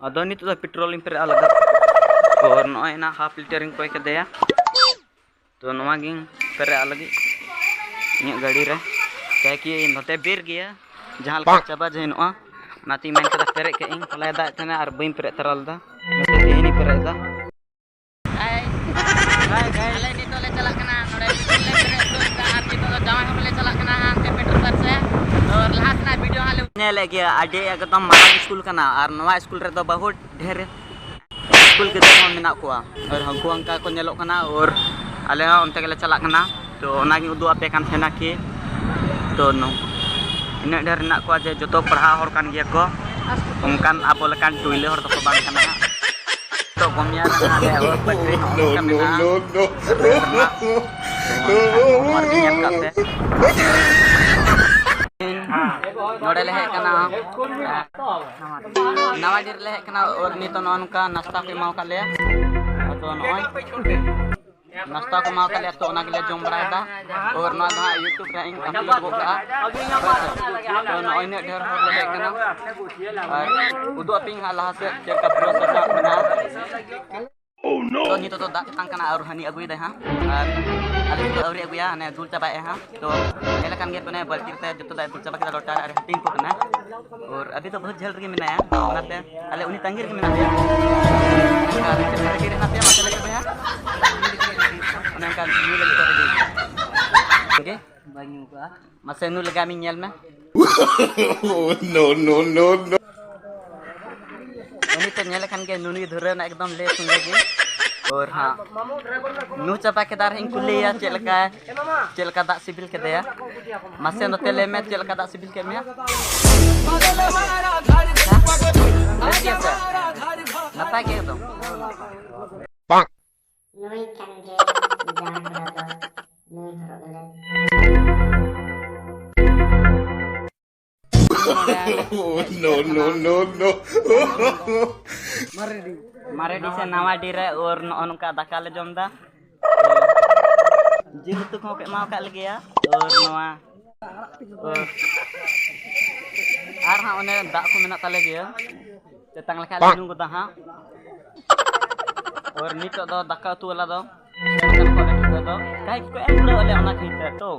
अदो नित तो पेट्रोल इन पेरे लगा और नॉय ना हाफ लीटर इन कोई कदेया तो नवा गिंग पेरे लगी इन गाड़ी रे क्या कि नते बीर गया जहां लका चाबा जहनोआ नाती मेन कदा पेरे के इन पले दा तने आर बइन पेरे तरल दा नते तेहनी पेरे दा हाय ले नि तो ले चला कना नोडे ले पेरे तो का आर नि तो जावा हम ले चला कना के पेट्रोल पर से और लास्ट ना वीडियो हाले ने ले गया आडे एकदम मारा स्कूल कना और नवा स्कूल रे तो बहुत ढेर स्कूल के तो मेना कोआ और हमको अंका को नेलो कना और आले उनते के चला कना तो ओनागी उदु आपे कान थेना कि तो नो इन ढेर ना को जे जतो पढ़ा हर कान गिया को उनकान आबो लेकान टुइले हर तो बांग कना तो गमिया ना ले और बैटरी नो नोडे ले कना नवा डिर ले कना और नी तो ननका नाश्ता के माव का ले तो नय नाश्ता को माव का ले तो ओना के ले जम बड़ादा और ना दा यूट्यूब रे इन अपलोड गोगा तो नय ने ढेर हो ले कना और उदो पिंग हाला से के का प्रोसेस बना Oh no. तो नी तो दा तंग और हनी अगुई दे हां और अली तो अवरी अगुया ने दूल चाबाए हां तो एला कान गे पने बल्टी ते जतो दा दूल चाबा के लोटा और हटिंग को कना और अभी तो बहुत झल रही मिनाया ओनाते अले उनी तंगीर के मिना दे और के रे नाते मत लगे भैया ओना का न्यू लगे तो दे ओके बान्यू का मसे नु लगा मी नेल में नो उनी तो नेल खान के नुनी धुरे ना एकदम ले सुंदगी और हां नु चापा के दार हिंग कुलिया चेलका दा सिबिल के दया मसे नते ले में चेलका दा सिबिल के में नपा के तो नुई kan ge jangan berado नुई हरगले no मारे डी से नवा डी रे और ननका दाका ले जमदा जिल तो को के माव का ले गया और नवा और आर हां ओने दा को मेना ताले गया तेतांग लेखा ले नुगदा हां और नितो दो दाका तु वाला दो को ले दो काई को एम रे ओले ओना खीते तो